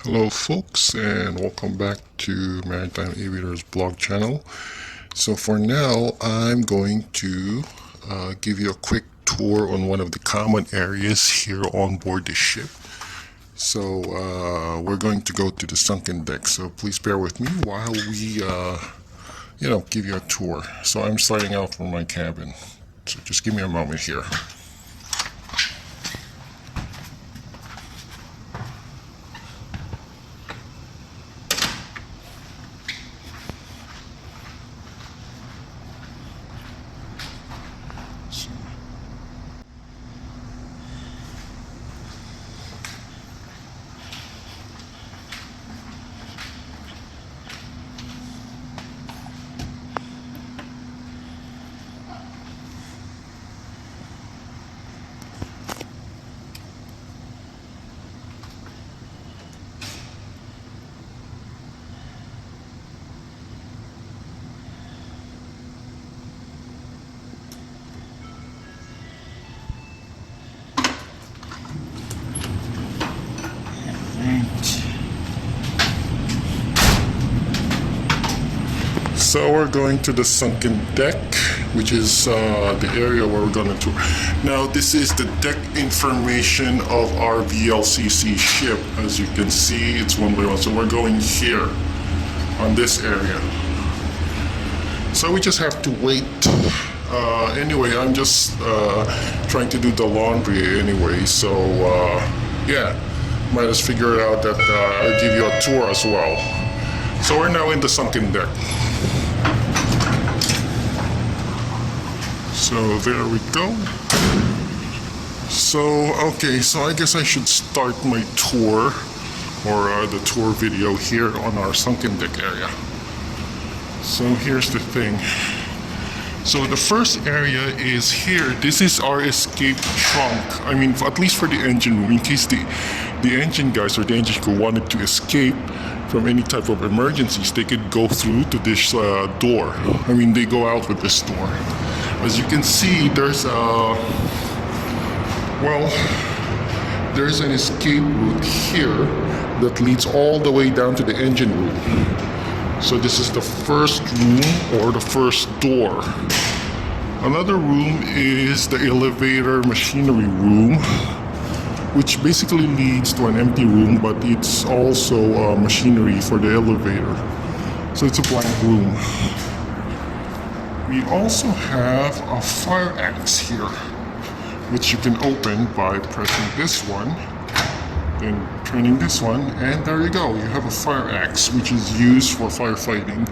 Hello folks, and welcome back to Maritime Aviator's blog channel. So for now, I'm going to give you a quick tour on one of the common areas here on board the ship. So we're going to go to the sunken deck, so please bear with me while we give you a tour. So I'm starting out from my cabin, so just give me a moment here. So we're going to the sunken deck, which is the area where we're going to tour. Now this is the deck information of our VLCC ship. As you can see, it's one by one. So we're going here on this area. So we just have to wait. Anyway, I'm just trying to do the laundry anyway. So yeah, might as figure it out that I'll give you a tour as well. So we're now in the sunken deck. So there we go. So, okay, so I guess I should start my tour, or the tour video here on our sunken deck area. So here's the thing. So the first area is here. This is our escape trunk. I mean, at least for the engine room, in case the engine guys or the engine crew wanted to escape from any type of emergencies, they could go through to this door. I mean, they go out with this door. As you can see, there's there's an escape route here that leads all the way down to the engine room. So this is the first room, or the first door. Another room is the elevator machinery room, which basically leads to an empty room, but it's also machinery for the elevator. So it's a blank room. We also have a fire axe here, which you can open by pressing this one, then turning this one, and there you go. You have a fire axe, which is used for firefighting.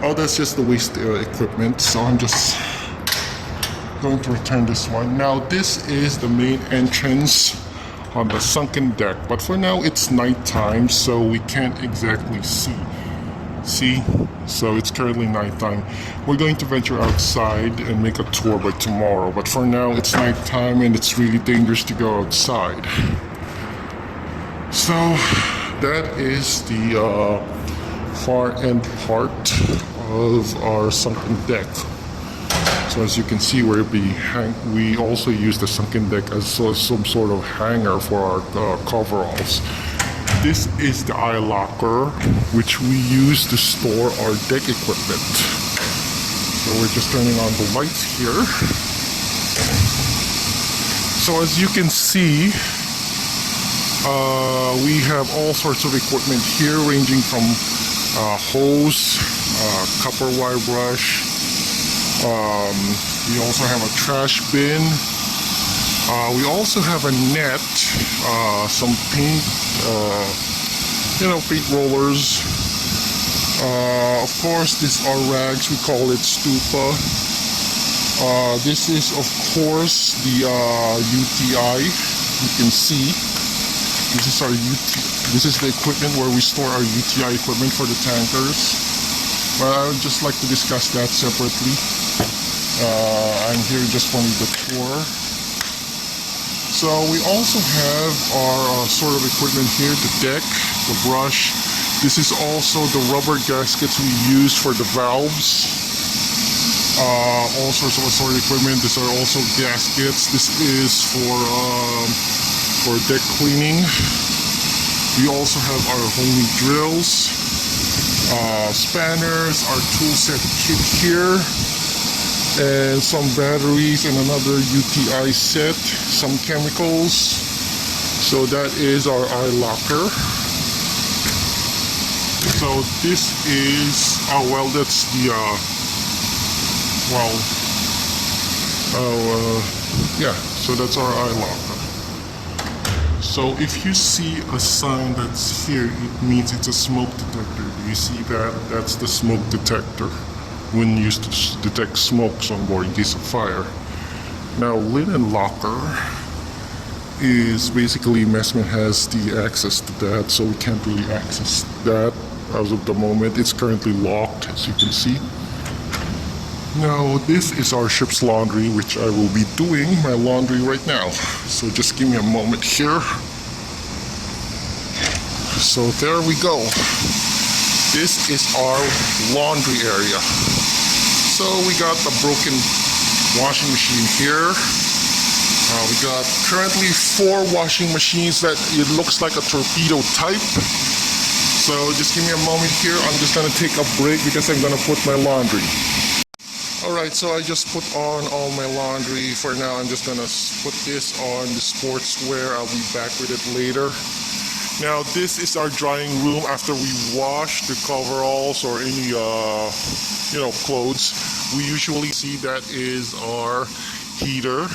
Oh, that's just the waste equipment, so I'm just going to return this one. Now, this is the main entrance on the sunken deck, but for now it's nighttime, so we can't exactly see. So it's currently nighttime. We're going to venture outside and make a tour by tomorrow, but for now it's nighttime and it's really dangerous to go outside. So that is the far end part of our sunken deck. So as you can see, we also use the sunken deck as some sort of hanger for our coveralls. This is the eye locker, which we use to store our deck equipment. So we're just turning on the lights here. So as you can see, we have all sorts of equipment here, ranging from hose, copper wire brush. We also have a trash bin. We also have a net, some paint, paint rollers. Of course, these are rags. We call it stupa. This is, of course, the UTI. You can see this is our This is the equipment where we store our UTI equipment for the tankers. But I would just like to discuss that separately. I'm here just for the tour. So we also have our sort of equipment here, the deck, the brush. This is also the rubber gaskets we use for the valves. All sorts of assorted equipment. These are also gaskets. This is for deck cleaning. We also have our homemade drills, spanners, our tool set kit here, and some batteries and another UTI set, some chemicals. So that is our eye locker. So this is, oh well, that's the, yeah, so that's our eye locker. So if you see a sign that's here, it means it's a smoke detector. Do you see that? That's the smoke detector when used to detect smokes on board in case of fire. Now, linen locker is basically Messman has the access to that, so we can't really access that as of the moment. It's currently locked, as you can see. Now, this is our ship's laundry, which I will be doing my laundry right now. So just give me a moment here. So there we go. This is our laundry area. So we got the broken washing machine here. We got currently 4 washing machines that it looks like a torpedo type. So just give me a moment here. I'm just gonna take a break because I'm gonna put my laundry. Alright, so I just put on all my laundry. For now, I'm just gonna put this on the sportswear. I'll be back with it later. Now, this is our drying room after we wash the coveralls or any, clothes. We usually see that is our heater.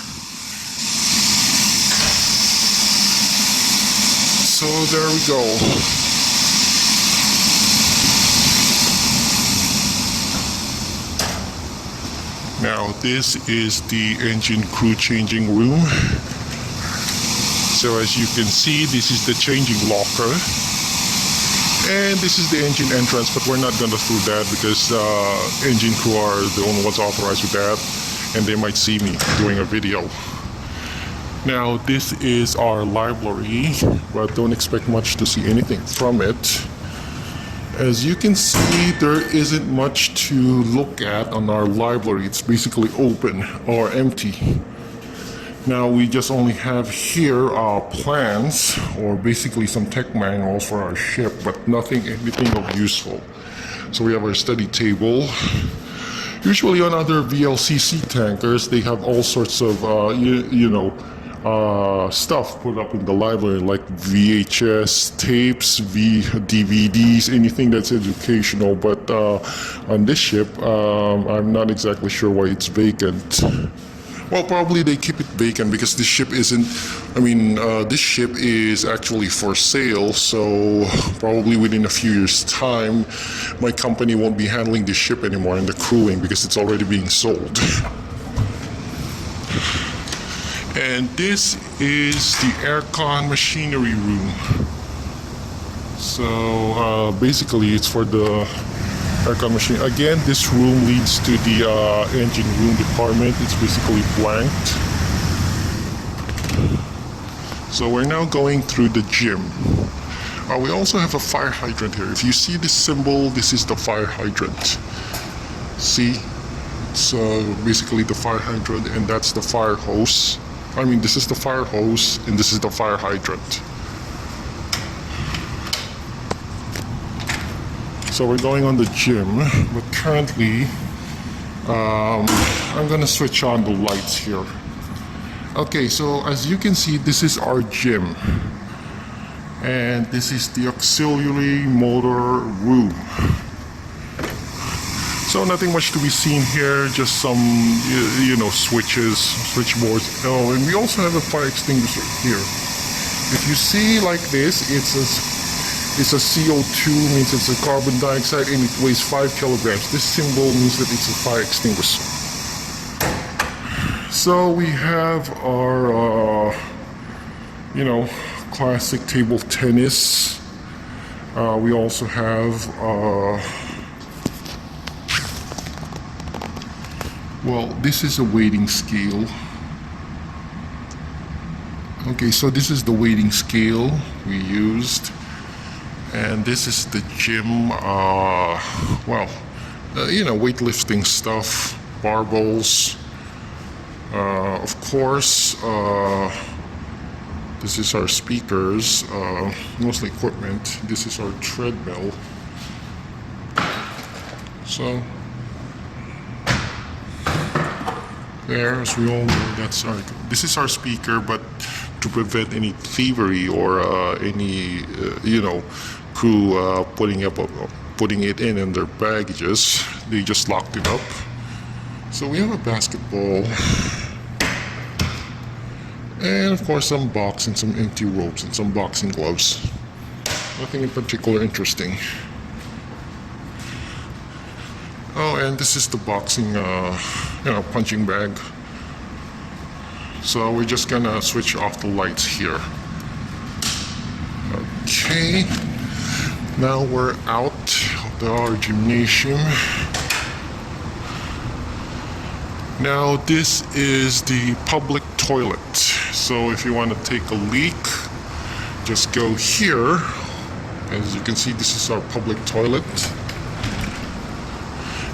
So there we go. Now this is the engine crew changing room. So as you can see, this is the changing locker. And this is the engine entrance, but we're not gonna do that because engine crew are the only ones authorized with that, and they might see me doing a video. Now this is our library, but don't expect much to see anything from it. As you can see, there isn't much to look at on our library. It's basically open or empty. Now we just only have here plans or basically some tech manuals for our ship, but anything of useful. So we have our study table. Usually on other VLCC tankers, they have all sorts of, stuff put up in the library like VHS tapes, DVDs, anything that's educational. But on this ship, I'm not exactly sure why it's vacant. Well, probably they keep it vacant because this ship isn't, this ship is actually for sale, so probably within a few years' time, my company won't be handling this ship anymore and the crewing because it's already being sold. And this is the aircon machinery room. So basically it's for the aircon machine. Again, this room leads to the engine room department. It's basically blanked. So we're now going through the gym. We also have a fire hydrant here. If you see this symbol, this is the fire hydrant. See? So basically the fire hydrant, and that's the fire hose. This is the fire hose, and this is the fire hydrant. So we're going on the gym, but currently I'm gonna switch on the lights here. Okay, so as you can see, this is our gym, and this is the auxiliary motor room. So nothing much to be seen here, just some switches, switchboards. Oh, and we also have a fire extinguisher here. If you see like this, it's a CO2, means it's a carbon dioxide, and it weighs 5 kilograms. This symbol means that it's a fire extinguisher. So we have our, classic table tennis. We also have, this is a weighting scale. Okay, so this is the weighting scale we used. And this is the gym, weightlifting stuff, barbells, of course, This is our speakers, mostly equipment. This is our treadmill. So there, as we all know, this is our speaker, but to prevent any thievery or any crew putting it in their baggages, they just locked it up. So we have a basketball, and of course some box and some empty ropes and some boxing gloves. Nothing in particular interesting. Oh, and this is the boxing, punching bag. So we're just gonna switch off the lights here. Okay, now we're out of our gymnasium. Now this is the public toilet. So if you want to take a leak, just go here. As you can see, this is our public toilet.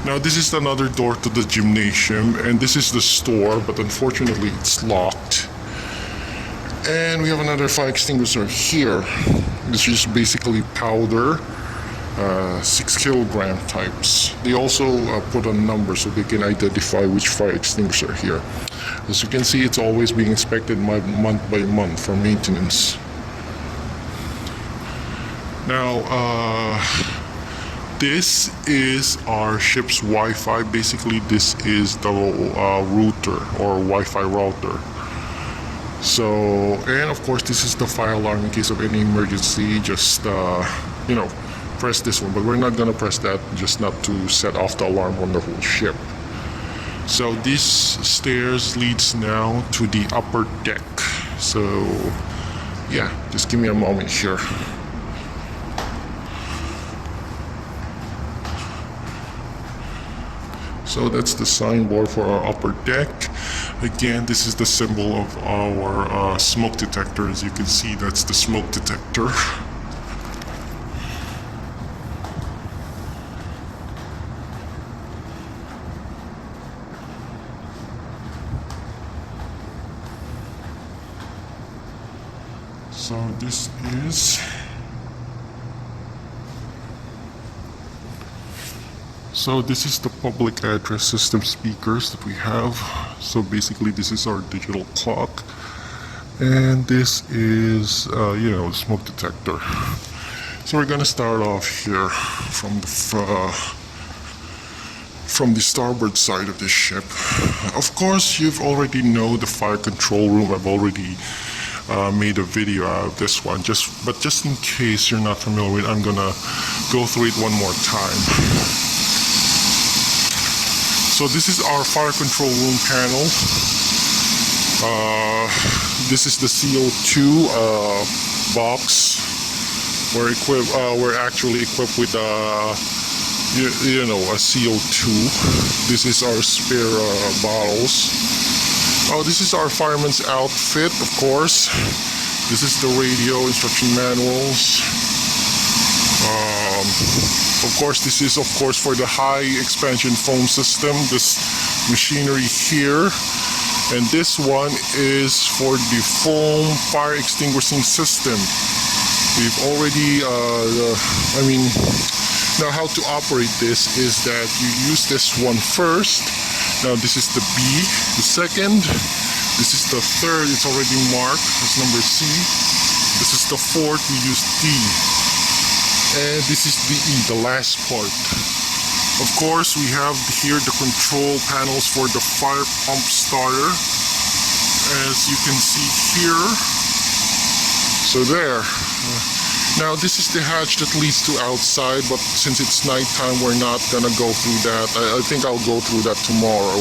Now this is another door to the gymnasium, and this is the store, but unfortunately it's locked. And we have another fire extinguisher here. This is basically powder, 6 kilogram types. They also put a number so they can identify which fire extinguisher here. As you can see, it's always being inspected month by month for maintenance. Now, this is our ship's Wi-Fi. Basically, this is the router or Wi-Fi router. So, and of course, this is the fire alarm in case of any emergency. Just, press this one. But we're not gonna press that, just not to set off the alarm on the whole ship. So these stairs leads now to the upper deck. So, yeah, just give me a moment here. So that's the signboard for our upper deck. Again, this is the symbol of our smoke detector. As you can see, that's the smoke detector. So this is... So this is the public address system speakers that we have. So basically this is our digital clock. And this is, the smoke detector. So we're gonna start off here from the starboard side of this ship. Of course, you've already know the fire control room. I've already made a video out of this one. But just in case you're not familiar with it, I'm gonna go through it one more time. So this is our fire control room panel. This is the CO2 box. We're actually equipped with a CO2. This is our spare bottles. Oh, this is our fireman's outfit, of course. This is the radio instruction manuals. Of course, this is for the high expansion foam system, this machinery here. And this one is for the foam fire extinguishing system. We've already, now how to operate this is that you use this one first. Now this is the B, the second. This is the third, it's already marked as number C. This is the fourth, we use D. And this is the E, the last part. Of course, we have here the control panels for the fire pump starter. As you can see here. So there. Now this is the hatch that leads to outside, but since it's nighttime, we're not gonna go through that. I think I'll go through that tomorrow.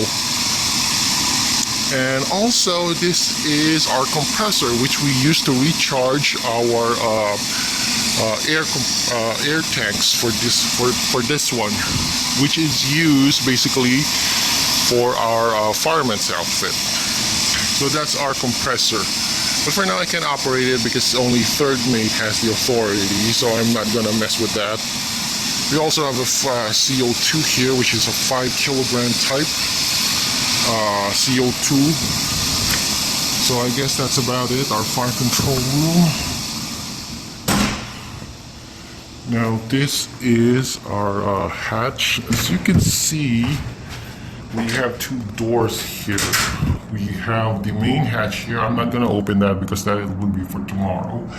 And also, this is our compressor, which we use to recharge our air tanks for this one, which is used basically for our fireman's outfit. So that's our compressor. But for now I can't operate it because only third mate has the authority, so I'm not gonna mess with that. We also have a CO2 here, which is a 5 kilogram type CO2. So I guess that's about it, our fire control room. Now this is our hatch. As you can see, we have two doors here. We have the main hatch here. I'm not going to open that because that will be for tomorrow.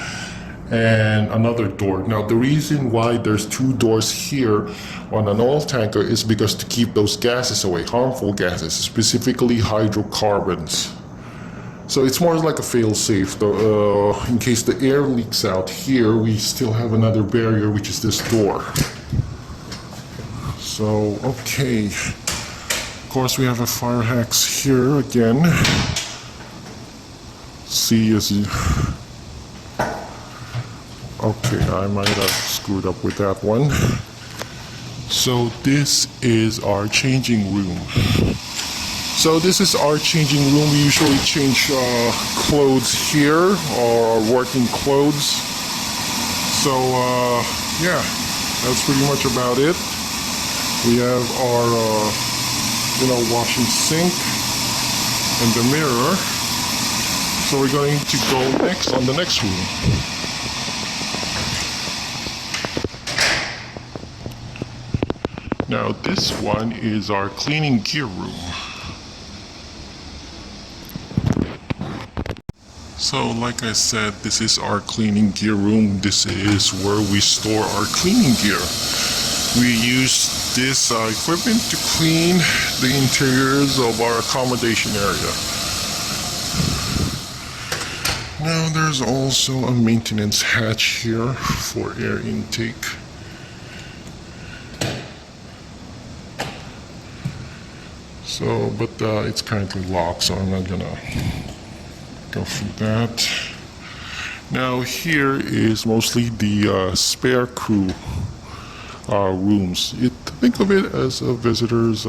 And another door. Now the reason why there's two doors here on an oil tanker is because to keep those gases away, harmful gases, specifically hydrocarbons. So it's more like a fail-safe. In case the air leaks out here, we still have another barrier, which is this door. So, okay. Of course, we have a fire axe here again. See as you... Okay, I might have screwed up with that one. So this is our changing room. So this is our changing room. We usually change clothes here, or working clothes. So yeah, that's pretty much about it. We have our washing sink and the mirror. So we're going to go next on the next room. Now this one is our cleaning gear room. So like I said, this is our cleaning gear room. This is where we store our cleaning gear. We use this equipment to clean the interiors of our accommodation area. Now there's also a maintenance hatch here for air intake. So, but it's currently locked, so I'm not gonna go through that. Now here is mostly the spare crew rooms. Think of it as a visitor's.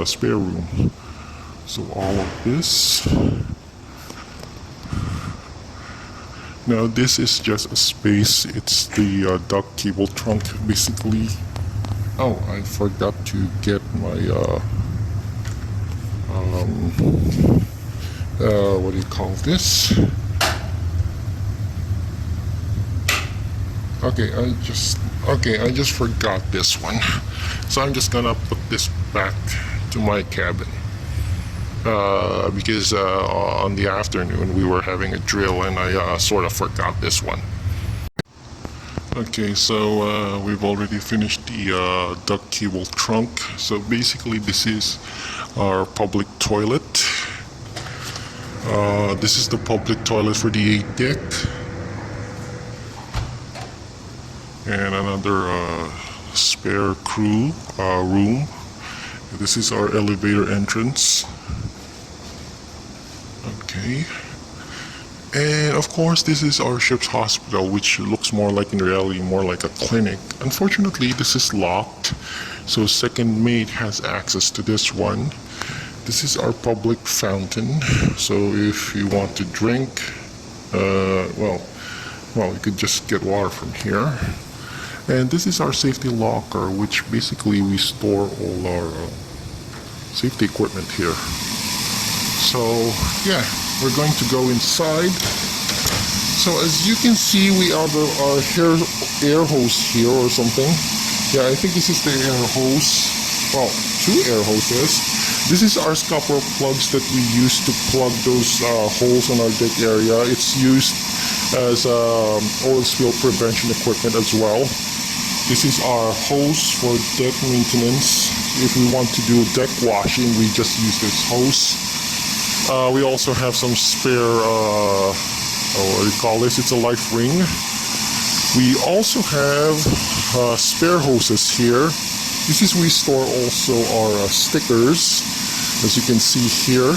Spare room. So all of this. Now this is just a space. It's the duct cable trunk, basically. Oh, I forgot to get my what do you call this? Okay, I just forgot this one. So I'm just gonna put this back to my cabin. Because on the afternoon we were having a drill and I sort of forgot this one. Okay, so we've already finished the duct cable trunk. So basically this is our public toilet. This is the public toilet for the 8 deck. And another spare crew room. This is our elevator entrance. Okay. And of course, this is our ship's hospital, which looks more like, in reality, more like a clinic. Unfortunately, this is locked, so second mate has access to this one. This is our public fountain, so if you want to drink, well, you could just get water from here. And this is our safety locker, which basically we store all our safety equipment here. So yeah, we're going to go inside. So as you can see, we have our air hose here or something. Yeah, I think this is the air hose. Well, 2 air hoses. This is our scupper plugs that we use to plug those holes on our deck area. It's used as oil spill prevention equipment as well. This is our hose for deck maintenance. If we want to do deck washing, we just use this hose. We also have some spare, what do you call this? It's a life ring. We also have spare hoses here. This is we store also our stickers, as you can see here.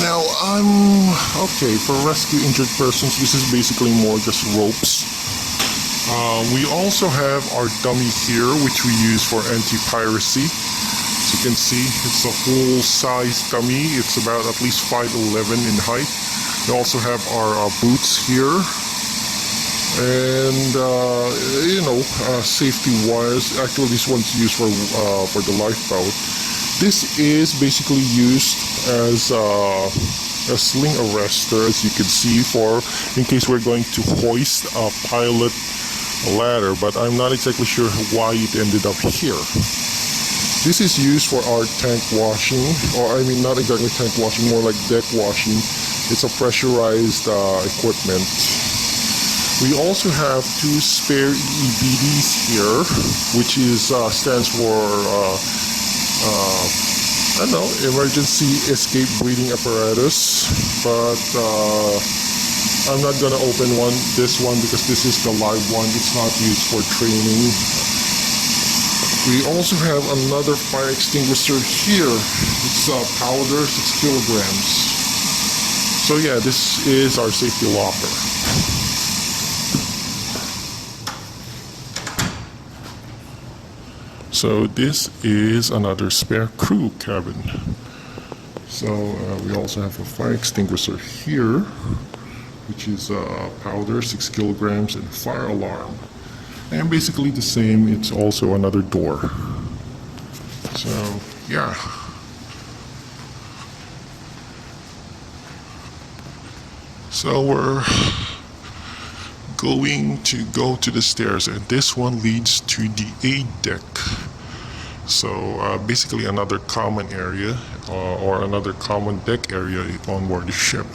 Now, okay, for rescue injured persons, this is basically more just ropes. We also have our dummy here, which we use for anti-piracy. As you can see, it's a full-size dummy. It's about at least 5'11" in height. We also have our boots here. And safety wires. Actually, this one's used for the lifeboat. This is basically used as a sling arrestor, as you can see, for in case we're going to hoist a pilot ladder, but I'm not exactly sure why it ended up here. This is used for our tank washing, or I mean not exactly tank washing, more like deck washing. It's a pressurized equipment. We also have two spare EBDs here, which stands for I don't know, emergency escape breathing apparatus, but I'm not gonna open this one because this is the live one. It's not used for training. We also have another fire extinguisher here. It's powder, 6 kilograms. So yeah, this is our safety locker. So this is another spare crew cabin. So we also have a fire extinguisher here, which is powder, 6 kilograms, and fire alarm. And basically the same, it's also another door. So yeah. So we're going to go to the stairs, and this one leads to the A deck. So basically another common area or another common deck area on board the ship.